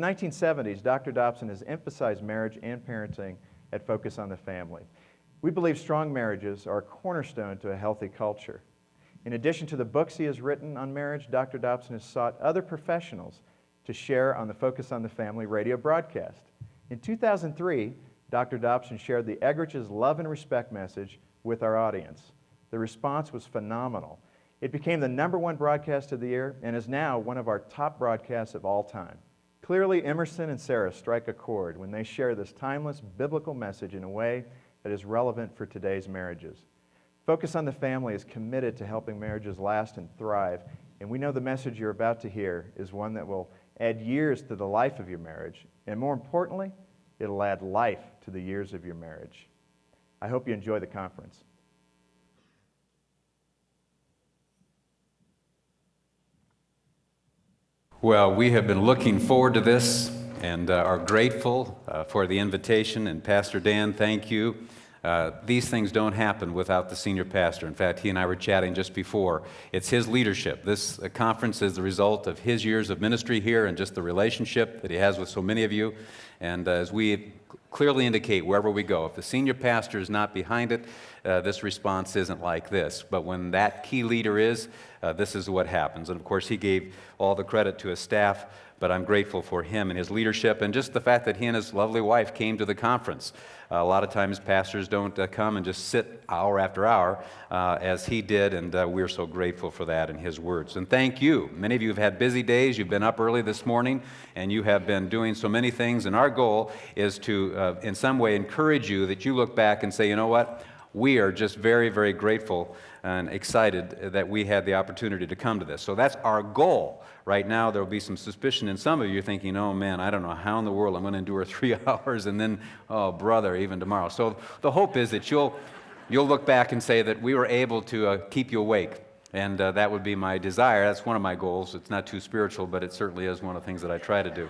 In the 1970s, Dr. Dobson has emphasized marriage and parenting at Focus on the Family. We believe strong marriages are a cornerstone to a healthy culture. In addition to the books he has written on marriage, Dr. Dobson has sought other professionals to share on the Focus on the Family radio broadcast. In 2003, Dr. Dobson shared the Eggerich's Love and Respect message with our audience. The response was phenomenal. It became the #1 broadcast of the year and is now one of our top broadcasts of all time. Clearly, Emerson and Sarah strike a chord when they share this timeless biblical message in a way that is relevant for today's marriages. Focus on the Family is committed to helping marriages last and thrive, and we know the message you're about to hear is one that will add years to the life of your marriage, and more importantly, it'll add life to the years of your marriage. I hope you enjoy the conference. Well, we have been looking forward to this and are grateful for the invitation. And Pastor Dan, thank you. These things don't happen without the senior pastor. In fact, he and I were chatting just before. It's his leadership. This conference is the result of his years of ministry here and just the relationship that he has with so many of you. And as we clearly indicate wherever we go, if the senior pastor is not behind it, this response isn't like this. But when that key leader is, this is what happens. And of course, he gave all the credit to his staff, but I'm grateful for him and his leadership and just the fact that he and his lovely wife came to the conference. A lot of times pastors don't come and just sit hour after hour as he did, and we're so grateful for that and his words. And thank you. Many of you have had busy days. You've been up early this morning, and you have been doing so many things, and our goal is to, in some way, encourage you that you look back and say, you know what? We are just very, very grateful and excited that we had the opportunity to come to this. So that's our goal. Right now, there will be some suspicion in some of you thinking, oh man, I don't know how in the world I'm going to endure 3 hours and then, oh brother, even tomorrow. So the hope is that you'll look back and say that we were able to keep you awake. And that would be my desire. That's one of my goals. It's not too spiritual, but it certainly is one of the things that I try to do.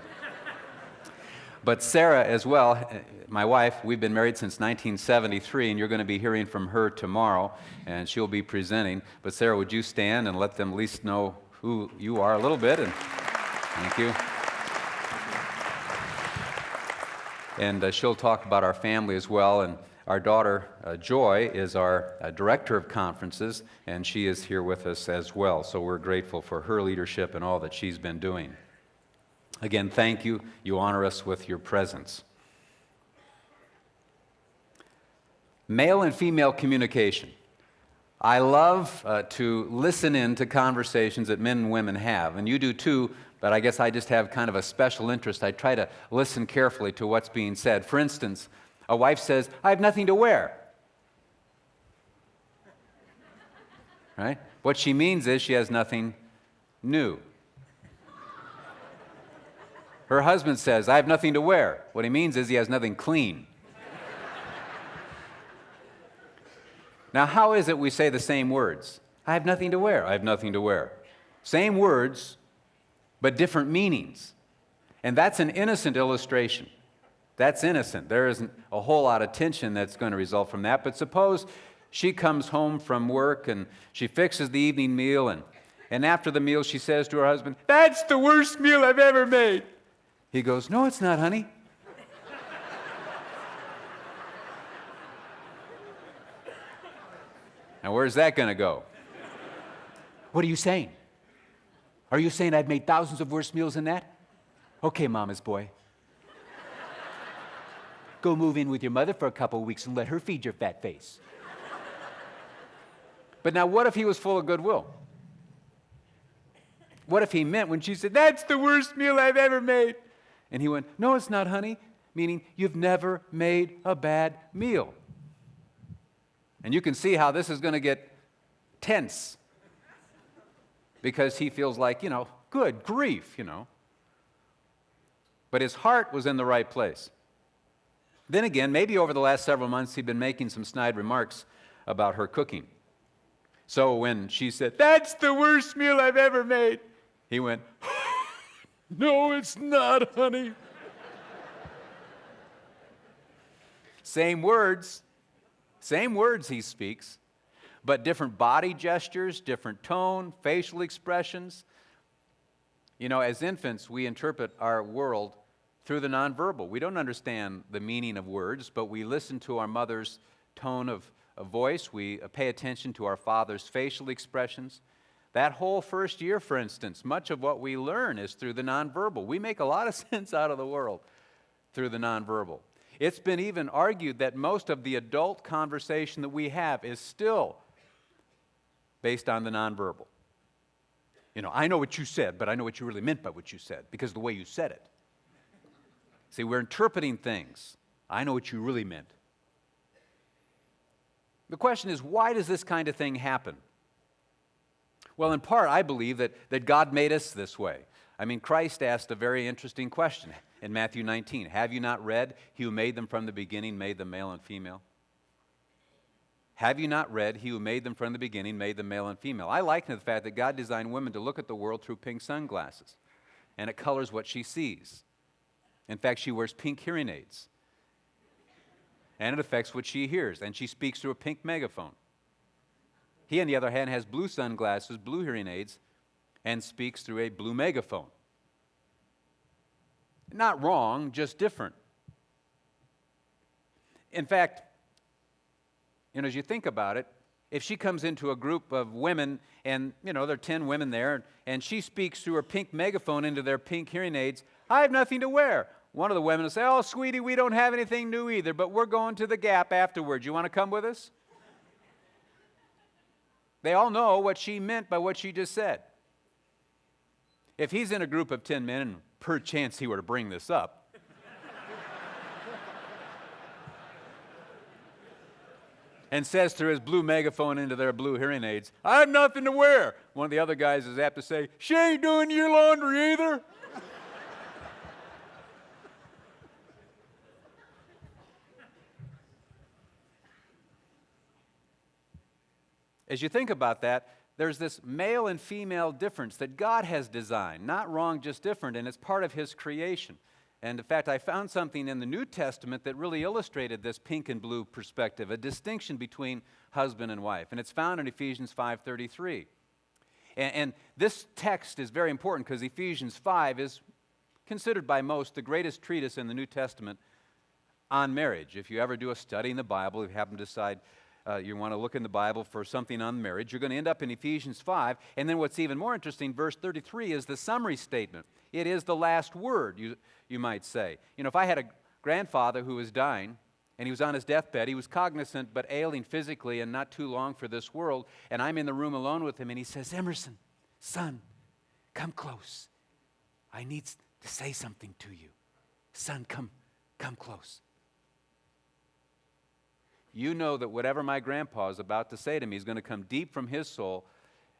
But Sarah as well, my wife, we've been married since 1973, and you're going to be hearing from her tomorrow, and she'll be presenting. But Sarah, would you stand and let them at least know who you are a little bit? And thank you. And she'll talk about our family as well. And our daughter, Joy, is our director of conferences, and she is here with us as well. So we're grateful for her leadership and all that she's been doing. Again, thank you. You honor us with your presence. Male and female communication. I love to listen in to conversations that men and women have, and you do too, but I guess I just have kind of a special interest. I try to listen carefully to what's being said. For instance, a wife says, I have nothing to wear. Right? What she means is she has nothing new. Her husband says, I have nothing to wear. What he means is he has nothing clean. Now, how is it we say the same words? I have nothing to wear. I have nothing to wear. Same words, but different meanings. And that's an innocent illustration. That's innocent. There isn't a whole lot of tension that's going to result from that. But suppose she comes home from work and she fixes the evening meal, and after the meal she says to her husband, that's the worst meal I've ever made. He goes, no, it's not, honey. Now, where's that going to go? What are you saying? Are you saying I've made thousands of worse meals than that? Okay, mama's boy. Go move in with your mother for a couple of weeks and let her feed your fat face. But now, what if he was full of goodwill? What if he meant when she said, that's the worst meal I've ever made? And he went, no, it's not, honey, meaning you've never made a bad meal. And you can see how this is going to get tense because he feels like, good grief, But his heart was in the right place. Then again, maybe over the last several months, he'd been making some snide remarks about her cooking. So when she said, that's the worst meal I've ever made, he went, no, it's not, honey. Same words he speaks, but different body gestures, different tone, facial expressions. As infants, we interpret our world through the nonverbal. We don't understand the meaning of words, but we listen to our mother's tone of voice. We pay attention to our father's facial expressions. That whole first year, for instance, much of what we learn is through the nonverbal. We make a lot of sense out of the world through the nonverbal. It's been even argued that most of the adult conversation that we have is still based on the nonverbal. You know, I know what you said, but I know what you really meant by what you said because of the way you said it. See, we're interpreting things. I know what you really meant. The question is, why does this kind of thing happen? Well, in part, I believe that God made us this way. I mean, Christ asked a very interesting question in Matthew 19. Have you not read, He who made them from the beginning made them male and female? Have you not read, He who made them from the beginning made them male and female? I liken the fact that God designed women to look at the world through pink sunglasses, and it colors what she sees. In fact, she wears pink hearing aids, and it affects what she hears, and she speaks through a pink megaphone. He, on the other hand, has blue sunglasses, blue hearing aids, and speaks through a blue megaphone. Not wrong, just different. In fact, you know, as you think about it, if she comes into a group of women and, you know, there are 10 women there, and she speaks through her pink megaphone into their pink hearing aids, I have nothing to wear. One of the women will say, oh, sweetie, we don't have anything new either, but we're going to the Gap afterwards. You want to come with us? They all know what she meant by what she just said. If he's in a group of 10 men, and perchance he were to bring this up, and says through his blue megaphone into their blue hearing aids, I have nothing to wear. One of the other guys is apt to say, she ain't doing your laundry either. As you think about that, there's this male and female difference that God has designed. Not wrong, just different, and it's part of His creation. And in fact, I found something in the New Testament that really illustrated this pink and blue perspective, a distinction between husband and wife. And it's found in Ephesians 5:33. And this text is very important because Ephesians 5 is considered by most the greatest treatise in the New Testament on marriage. If you ever do a study in the Bible, if you happen to decide you want to look in the Bible for something on marriage, you're going to end up in Ephesians 5. And then what's even more interesting, verse 33 is the summary statement. It is the last word, you might say. You know, if I had a grandfather who was dying, and he was on his deathbed, he was cognizant but ailing physically and not too long for this world, and I'm in the room alone with him, and he says, Emerson, son, come close. I need to say something to you. Son, come close. You know that whatever my grandpa is about to say to me is going to come deep from his soul,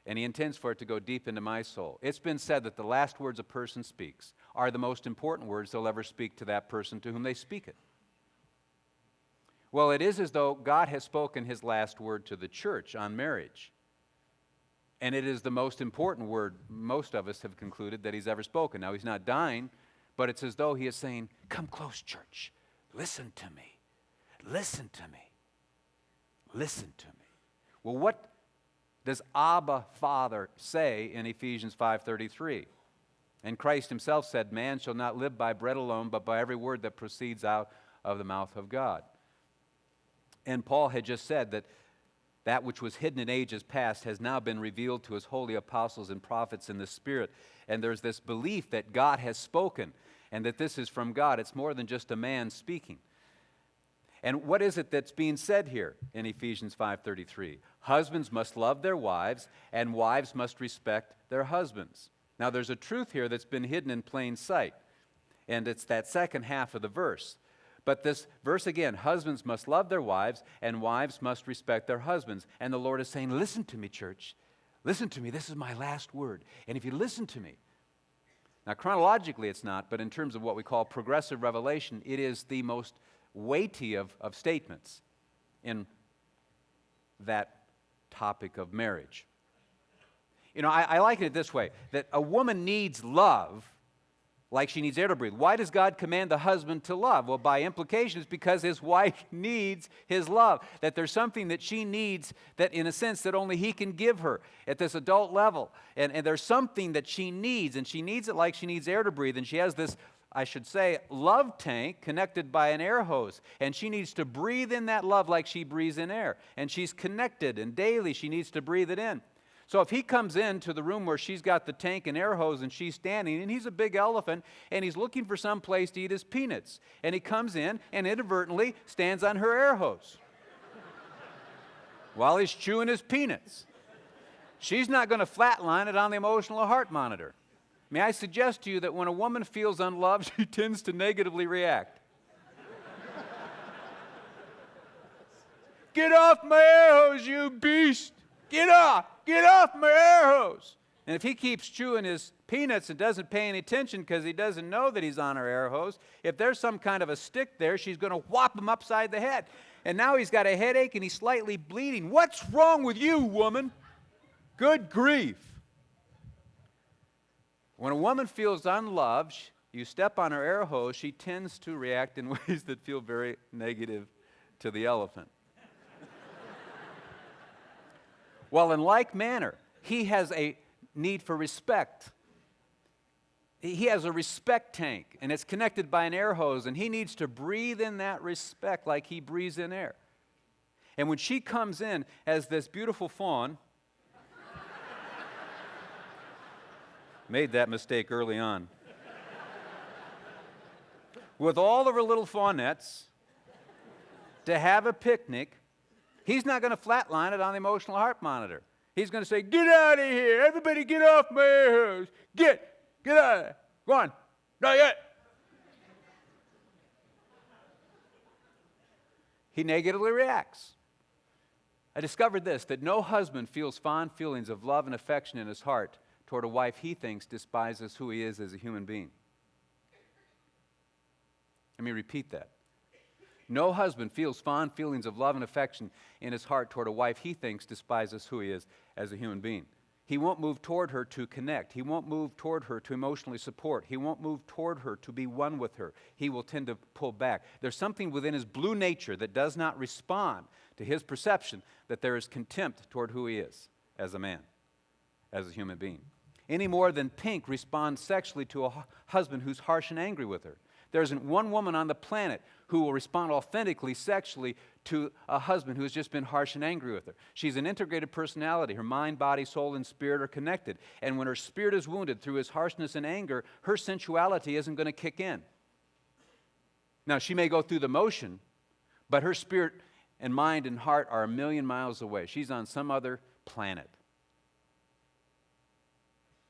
and he intends for it to go deep into my soul. It's been said that the last words a person speaks are the most important words they'll ever speak to that person to whom they speak it. Well, it is as though God has spoken His last word to the church on marriage. And it is the most important word most of us have concluded that He's ever spoken. Now, He's not dying, but it's as though He is saying, come close, church. Listen to me. Listen to me. Listen to me. Well, what does Abba, Father, say in Ephesians 5:33? And Christ Himself said, man shall not live by bread alone, but by every word that proceeds out of the mouth of God. And Paul had just said that which was hidden in ages past has now been revealed to His holy apostles and prophets in the Spirit. And there's this belief that God has spoken and that this is from God. It's more than just a man speaking. And what is it that's being said here in Ephesians 5:33? Husbands must love their wives, and wives must respect their husbands. Now, there's a truth here that's been hidden in plain sight, and it's that second half of the verse. But this verse again, husbands must love their wives, and wives must respect their husbands. And the Lord is saying, listen to me, church. Listen to me. This is my last word. And if you listen to me, now chronologically it's not, but in terms of what we call progressive revelation, it is the most weighty of statements in that topic of marriage. You know, I liken it this way, that a woman needs love like she needs air to breathe. Why does God command the husband to love? Well, by implication, it's because his wife needs his love, that there's something that she needs that, in a sense, that only he can give her at this adult level. And there's something that she needs, and she needs it like she needs air to breathe, and she has this I should say, love tank connected by an air hose. And she needs to breathe in that love like she breathes in air. And she's connected, and daily she needs to breathe it in. So if he comes into the room where she's got the tank and air hose and she's standing, and he's a big elephant, and he's looking for some place to eat his peanuts, and he comes in and inadvertently stands on her air hose while he's chewing his peanuts, she's not going to flatline it on the emotional heart monitor. May I suggest to you that when a woman feels unloved, she tends to negatively react. Get off my air hose, you beast! Get off my air hose! And if he keeps chewing his peanuts and doesn't pay any attention because he doesn't know that he's on her air hose, if there's some kind of a stick there, she's going to whop him upside the head. And now he's got a headache and he's slightly bleeding. What's wrong with you, woman? Good grief. When a woman feels unloved, you step on her air hose, she tends to react in ways that feel very negative to the elephant. Well, in like manner, he has a need for respect. He has a respect tank, and it's connected by an air hose, and he needs to breathe in that respect like he breathes in air. And when she comes in as this beautiful fawn, made that mistake early on, with all of her little fawnettes, to have a picnic, he's not going to flatline it on the emotional heart monitor. He's going to say, get out of here. Everybody get off my air hose. Get out of there. Go on. Not yet. He negatively reacts. I discovered this, that no husband feels fond feelings of love and affection in his heart toward a wife he thinks despises who he is as a human being. Let me repeat that. No husband feels fond feelings of love and affection in his heart toward a wife he thinks despises who he is as a human being. He won't move toward her to connect. He won't move toward her to emotionally support. He won't move toward her to be one with her. He will tend to pull back. There's something within his blue nature that does not respond to his perception that there is contempt toward who he is as a man, as a human being. Any more than pink responds sexually to a husband who's harsh and angry with her. There isn't one woman on the planet who will respond authentically sexually to a husband who has just been harsh and angry with her. She's an integrated personality. Her mind, body, soul, and spirit are connected. And when her spirit is wounded through his harshness and anger, her sensuality isn't going to kick in. Now, she may go through the motion, but her spirit and mind and heart are a million miles away. She's on some other planet.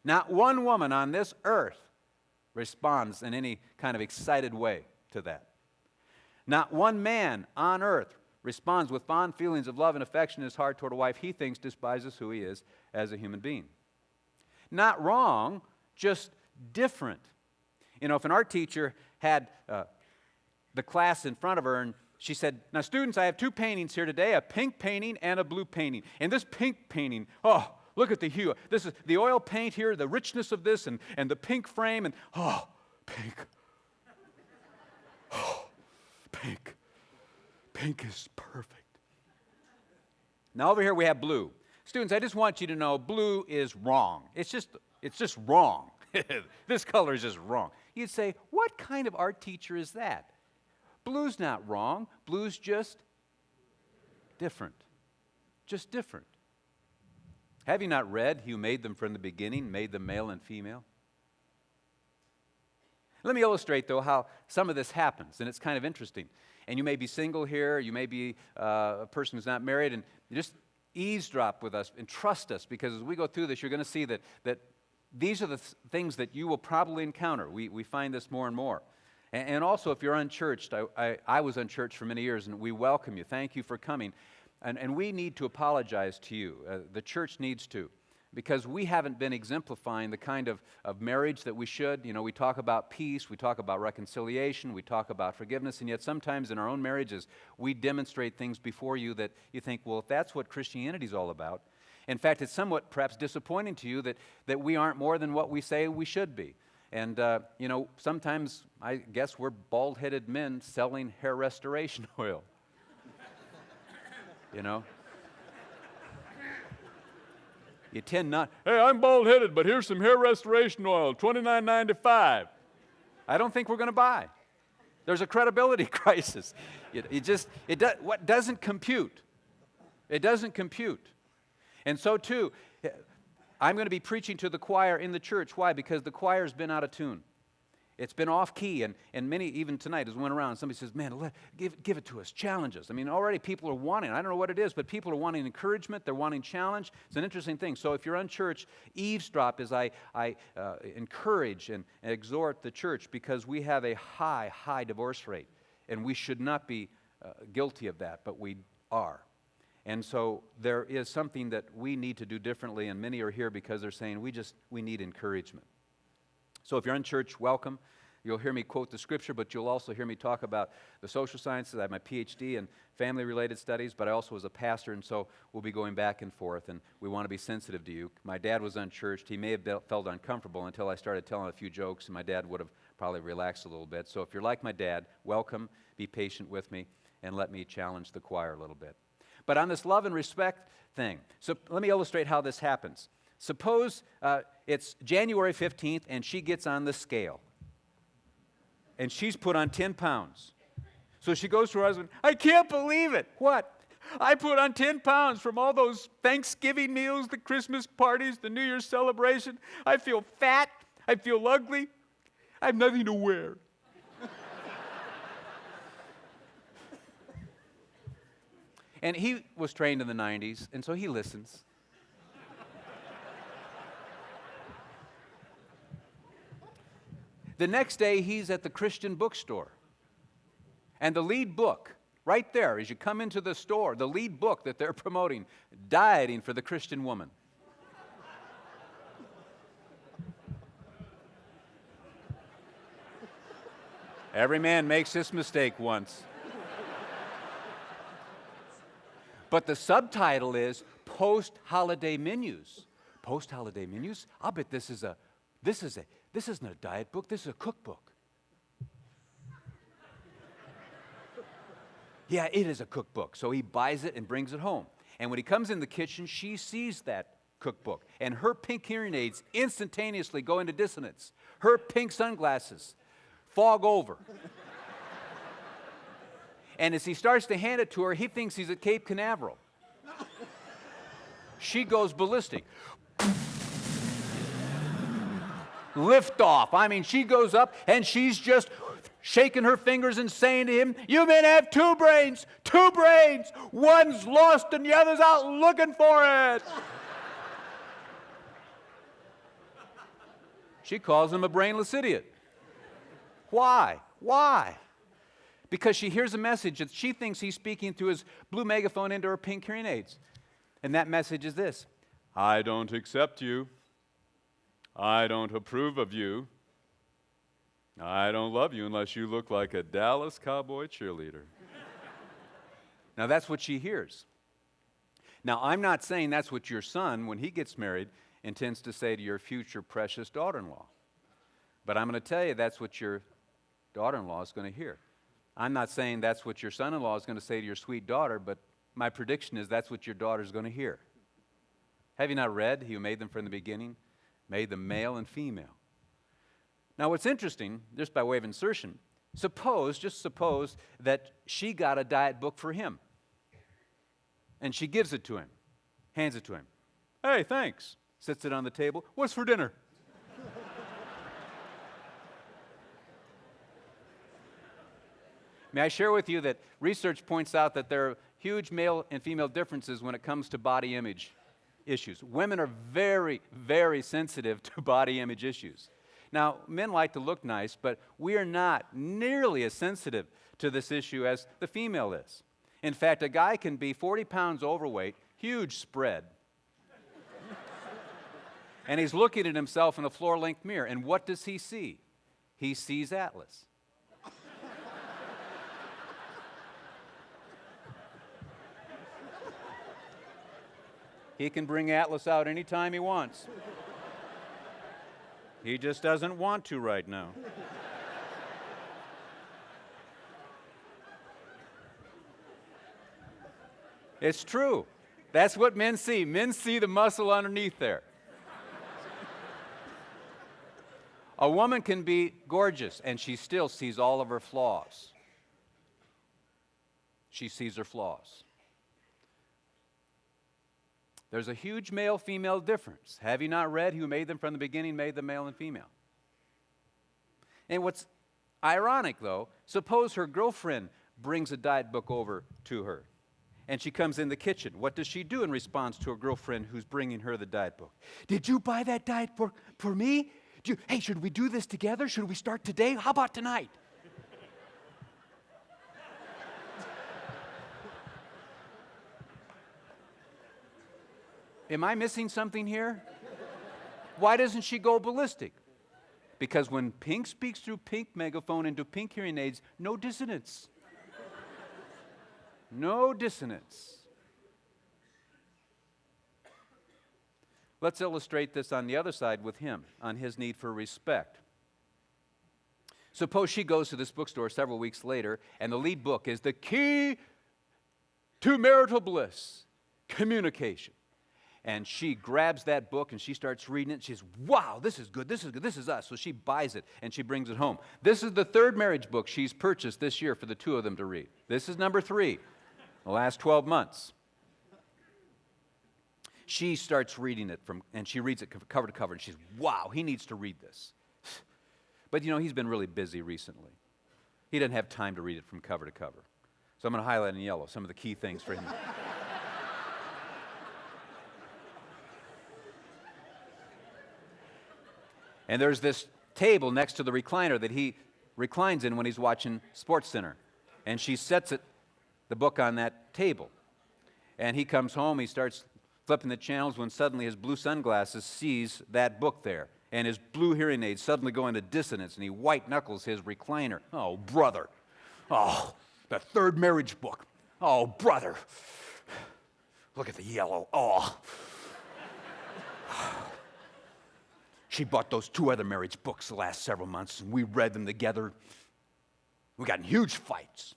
Not one woman on this earth responds in any kind of excited way to that. Not one man on earth responds with fond feelings of love and affection in his heart toward a wife he thinks despises who he is as a human being. Not wrong, just different. You know, if an art teacher had the class in front of her and she said, now students, I have two paintings here today, a pink painting and a blue painting. And this pink painting, oh, look at the hue. This is the oil paint here, the richness of this, and the pink frame, and oh, pink. Oh, pink. Pink is perfect. Now over here we have blue. Students, I just want you to know blue is wrong. It's just wrong. This color is just wrong. You'd say, what kind of art teacher is that? Blue's not wrong. Blue's just different. Just different. Have you not read, He who made them from the beginning, made them male and female? Let me illustrate, though, how some of this happens, and it's kind of interesting. And you may be single here, you may be a person who's not married, and you just eavesdrop with us and trust us, because as we go through this, you're going to see that these are the things that you will probably encounter. We find this more and more. And also, if you're unchurched, I was unchurched for many years, and we welcome you. Thank you for coming. And we need to apologize to you. The church needs to, because we haven't been exemplifying the kind of marriage that we should. You know, we talk about peace, we talk about reconciliation, we talk about forgiveness, and yet sometimes in our own marriages, we demonstrate things before you that you think, well, if that's what Christianity is all about. In fact, it's somewhat perhaps disappointing to you that we aren't more than what we say we should be. And, you know, sometimes I guess we're bald-headed men selling hair restoration oil. You know? You tend not, hey, I'm bald-headed, but here's some hair restoration oil, $29.95. I don't think we're going to buy. There's a credibility crisis. What doesn't compute? It doesn't compute. And so too, I'm going to be preaching to the choir in the church. Why? Because the choir's been out of tune. It's been off key, and many, even tonight, as we went around, somebody says, man, give it to us, challenge us. I mean, already people are wanting, I don't know what it is, but people are wanting encouragement, they're wanting challenge. It's an interesting thing. So if you're unchurched, eavesdrop as I encourage and exhort the church, because we have a high divorce rate, and we should not be guilty of that, but we are. And so there is something that we need to do differently, and many are here because they're saying, we need encouragement. So if you're in church, welcome. You'll hear me quote the scripture, but you'll also hear me talk about the social sciences. I have my PhD in family-related studies, but I also was a pastor, and so we'll be going back and forth, and we want to be sensitive to you. My dad was unchurched. He may have felt uncomfortable until I started telling a few jokes, and my dad would have probably relaxed a little bit. So if you're like my dad, welcome, be patient with me, and let me challenge the choir a little bit. But on this love and respect thing, so let me illustrate how this happens. Suppose it's January 15th, and she gets on the scale. And she's put on 10 pounds. So she goes to her husband, I can't believe it. What? I put on 10 pounds from all those Thanksgiving meals, the Christmas parties, the New Year's celebration. I feel fat. I feel ugly. I have nothing to wear. And he was trained in the 90s, and so he listens. The next day, he's at the Christian bookstore. And the lead book, right there, as you come into the store, the lead book that they're promoting, Dieting for the Christian Woman. Every man makes this mistake once. But the subtitle is Post-Holiday Menus. Post-Holiday Menus? I'll bet this isn't a diet book, this is a cookbook. Yeah, it is a cookbook. So he buys it and brings it home. And when he comes in the kitchen, she sees that cookbook. And her pink hearing aids instantaneously go into dissonance. Her pink sunglasses fog over. And as he starts to hand it to her, he thinks he's at Cape Canaveral. She goes ballistic. Lift off. I mean, she goes up and she's just shaking her fingers and saying to him, you men have two brains. One's lost and the other's out looking for it. She calls him a brainless idiot. Why? Because she hears a message that she thinks he's speaking through his blue megaphone into her pink hearing aids. And that message is this: I don't accept you. I don't approve of you. I don't love you unless you look like a Dallas Cowboy cheerleader. Now that's what she hears. Now I'm not saying that's what your son, when he gets married, intends to say to your future precious daughter-in-law. But I'm going to tell you that's what your daughter-in-law is going to hear. I'm not saying that's what your son-in-law is going to say to your sweet daughter, but my prediction is that's what your daughter's going to hear. Have you not read, He who made them from the beginning, made them male and female? Now what's interesting, just by way of insertion, just suppose that she got a diet book for him. And she gives it to him, hands it to him. Hey, thanks. Sits it on the table. What's for dinner? May I share with you that research points out that there are huge male and female differences when it comes to body image issues. Women are very, very sensitive to body image issues. Now, men like to look nice, but we are not nearly as sensitive to this issue as the female is. In fact, a guy can be 40 pounds overweight, huge spread, and he's looking at himself in a floor-length mirror, and what does he see? He sees Atlas. He can bring Atlas out anytime he wants. He just doesn't want to right now. It's true. That's what men see. Men see the muscle underneath there. A woman can be gorgeous, and she still sees all of her flaws. She sees her flaws. There's a huge male-female difference. Have you not read, who made them from the beginning made them male and female? And what's ironic, though, suppose her girlfriend brings a diet book over to her, and she comes in the kitchen. What does she do in response to her girlfriend who's bringing her the diet book? Did you buy that diet book for me? Hey, should we do this together? Should we start today? How about tonight? Am I missing something here? Why doesn't she go ballistic? Because when Pink speaks through Pink megaphone into Pink hearing aids, no dissonance. No dissonance. Let's illustrate this on the other side with him, on his need for respect. Suppose she goes to this bookstore several weeks later, and the lead book is The Key to Marital Bliss, Communication. And she grabs that book and she starts reading it. She says, wow, this is good, this is good, this is us. So she buys it and she brings it home. This is the third marriage book she's purchased this year for the two of them to read. This is number 3, the last 12 months. She starts reading it and she reads it cover to cover and she says, wow, he needs to read this. But you know, he's been really busy recently. He doesn't have time to read it from cover to cover. So I'm going to highlight in yellow some of the key things for him. And there's this table next to the recliner that he reclines in when he's watching SportsCenter. And she sets the book on that table. And he comes home, he starts flipping the channels when suddenly his blue sunglasses sees that book there. And his blue hearing aids suddenly go into dissonance and he white knuckles his recliner. Oh, brother. Oh, the third marriage book. Oh, brother. Look at the yellow. Oh. She bought those 2 other marriage books the last several months, and we read them together. We got in huge fights.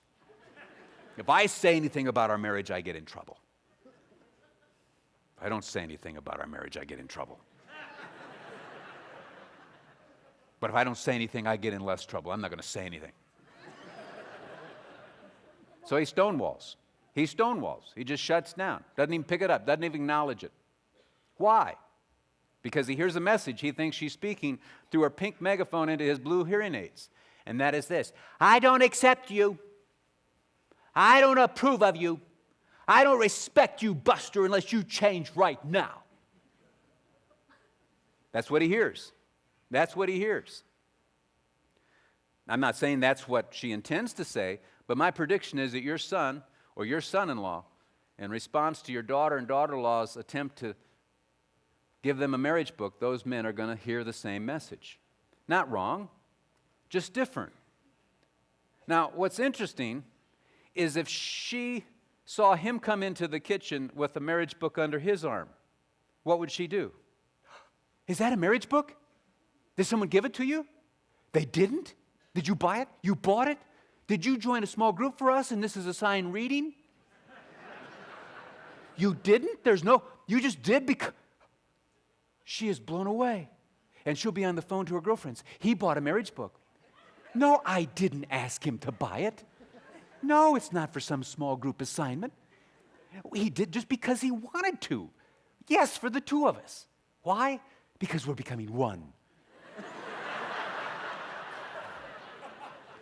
If I say anything about our marriage, I get in trouble. If I don't say anything about our marriage, I get in trouble. But if I don't say anything, I get in less trouble. I'm not going to say anything. So he stonewalls. He stonewalls. He just shuts down. Doesn't even pick it up. Doesn't even acknowledge it. Why? Because he hears a message he thinks she's speaking through her pink megaphone into his blue hearing aids. And that is this: I don't accept you. I don't approve of you. I don't respect you, Buster, unless you change right now. That's what he hears. That's what he hears. I'm not saying that's what she intends to say, but my prediction is that your son or your son-in-law, in response to your daughter and daughter-in-law's attempt to give them a marriage book, those men are going to hear the same message. Not wrong, just different. Now, what's interesting is if she saw him come into the kitchen with a marriage book under his arm, what would she do? Is that a marriage book? Did someone give it to you? They didn't? Did you buy it? You bought it? Did you join a small group for us and this is assigned reading? You didn't? You just did because... She is blown away. And she'll be on the phone to her girlfriends. He bought a marriage book. No, I didn't ask him to buy it. No, it's not for some small group assignment. He did just because he wanted to. Yes, for the 2 of us. Why? Because we're becoming one.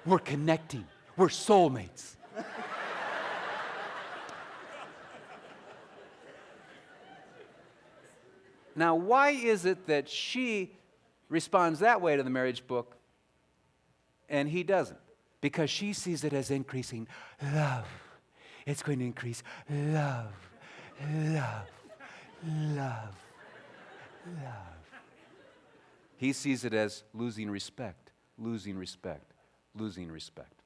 We're connecting. We're soulmates. Now, why is it that she responds that way to the marriage book and he doesn't? Because she sees it as increasing love. It's going to increase love, love, love, love. He sees it as losing respect, losing respect, losing respect.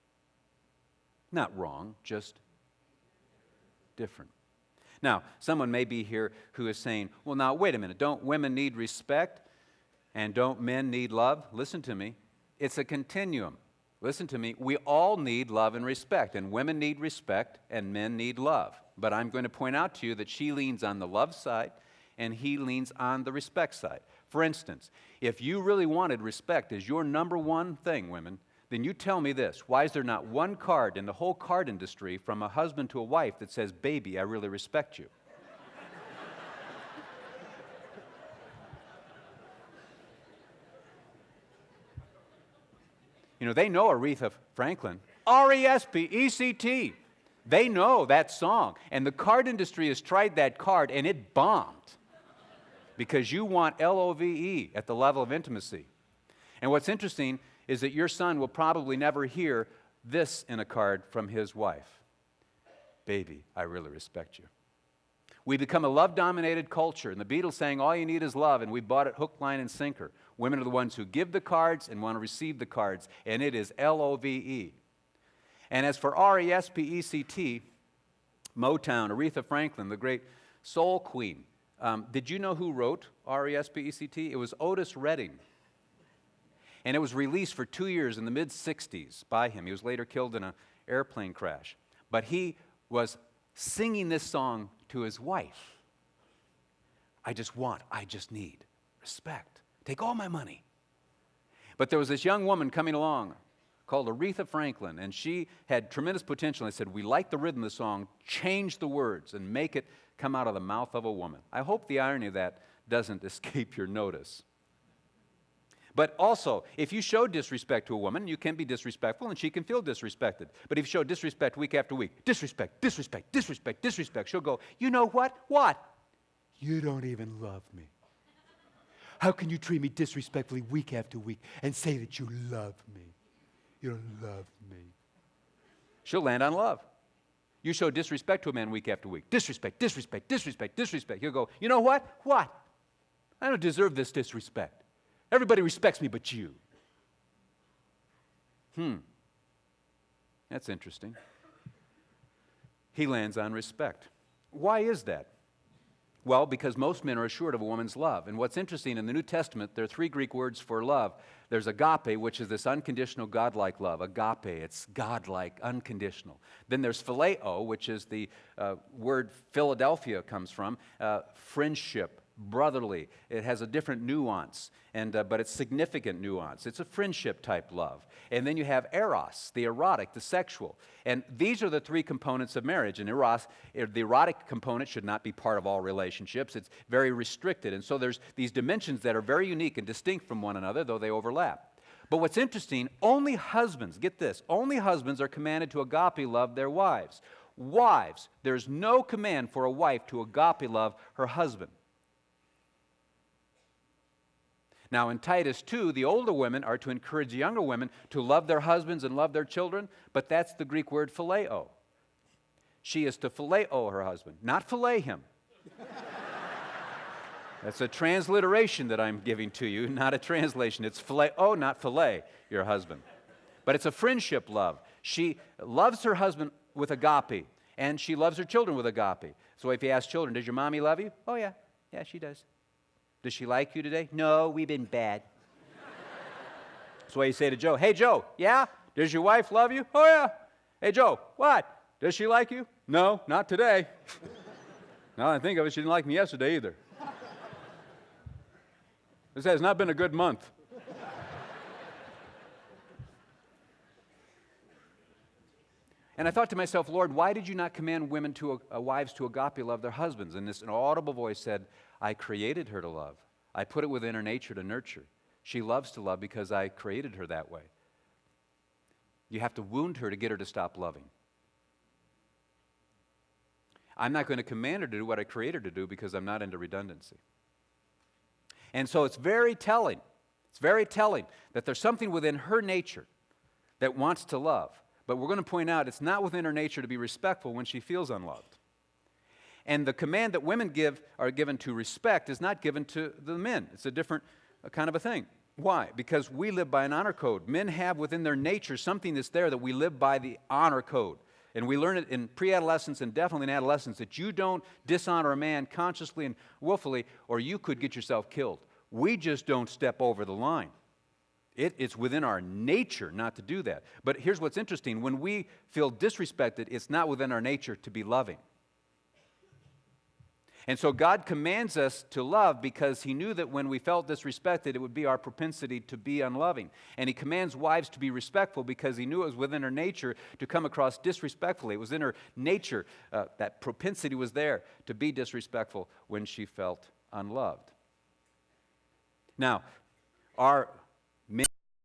Not wrong, just different. Now, someone may be here who is saying, well, now, wait a minute. Don't women need respect and don't men need love? Listen to me. It's a continuum. Listen to me. We all need love and respect, and women need respect and men need love. But I'm going to point out to you that she leans on the love side and he leans on the respect side. For instance, if you really wanted respect as your number one thing, women, then you tell me this. Why is there not one card in the whole card industry from a husband to a wife that says, "Baby, I really respect you"? You know, they know Aretha Franklin, R-E-S-P-E-C-T. They know that song. And the card industry has tried that card, and it bombed because you want L-O-V-E at the level of intimacy. And what's interesting is that your son will probably never hear this in a card from his wife. "Baby, I really respect you." We become a love-dominated culture, and the Beatles sang, "All you need is love," and we bought it hook, line, and sinker. Women are the ones who give the cards and want to receive the cards, and it is L-O-V-E. And as for R-E-S-P-E-C-T, Motown, Aretha Franklin, the great soul queen, did you know who wrote R-E-S-P-E-C-T? It was Otis Redding. And it was released for 2 years in the mid-'60s by him. He was later killed in an airplane crash. But he was singing this song to his wife. I just need respect. Take all my money. But there was this young woman coming along called Aretha Franklin, and she had tremendous potential. I said, "We like the rhythm of the song, change the words and make it come out of the mouth of a woman." I hope the irony of that doesn't escape your notice. But also, if you show disrespect to a woman, you can be disrespectful and she can feel disrespected. But if you show disrespect week after week, disrespect, disrespect, disrespect, disrespect, she'll go, "You know what? What? You don't even love me. How can you treat me disrespectfully week after week and say that you love me? You don't love me." She'll land on love. You show disrespect to a man week after week. Disrespect, disrespect, disrespect, disrespect. He'll go, "You know what? What? I don't deserve this disrespect. Everybody respects me but you." That's interesting. He lands on respect. Why is that? Well, because most men are assured of a woman's love. And what's interesting, in the New Testament, there are 3 Greek words for love. There's agape, which is this unconditional, godlike love. Agape, it's godlike, unconditional. Then there's phileo, which is the word Philadelphia comes from, friendship, brotherly. It has a different nuance, but it's significant nuance. It's a friendship-type love. And then you have eros, the erotic, the sexual. And these are the 3 components of marriage. And eros, the erotic component should not be part of all relationships. It's very restricted. And so there's these dimensions that are very unique and distinct from one another, though they overlap. But what's interesting, only husbands, get this, only husbands are commanded to agape love their wives. Wives, there's no command for a wife to agape love her husband. Now, in Titus 2, the older women are to encourage the younger women to love their husbands and love their children, but that's the Greek word phileo. She is to phileo her husband, not fillet him. That's a transliteration that I'm giving to you, not a translation. It's phileo, not fillet your husband. But it's a friendship love. She loves her husband with agape, and she loves her children with agape. So if you ask children, "Does your mommy love you?" "Oh, yeah. Yeah, she does." "Does she like you today?" "No, we've been bad." That's why you say to Joe, "Hey, Joe, yeah? Does your wife love you?" "Oh, yeah." "Hey, Joe, what? Does she like you?" "No, not today." Now I think of it, she didn't like me yesterday either. This has not been a good month. And I thought to myself, "Lord, why did you not command women to wives to agape love their husbands?" And this an audible voice said, "I created her to love. I put it within her nature to nurture. She loves to love because I created her that way. You have to wound her to get her to stop loving. I'm not going to command her to do what I created her to do because I'm not into redundancy." And so it's very telling. It's very telling that there's something within her nature that wants to love. But we're going to point out it's not within her nature to be respectful when she feels unloved. And the command that women are given to respect is not given to the men. It's a different kind of a thing. Why? Because we live by an honor code. Men have within their nature something that's there that we live by the honor code. And we learn it in pre-adolescence and definitely in adolescence that you don't dishonor a man consciously and willfully or you could get yourself killed. We just don't step over the line. It's within our nature not to do that. But here's what's interesting. When we feel disrespected, it's not within our nature to be loving. And so God commands us to love because he knew that when we felt disrespected, it would be our propensity to be unloving. And he commands wives to be respectful because he knew it was within her nature to come across disrespectfully. It was in her nature, that propensity was there to be disrespectful when she felt unloved. Now, our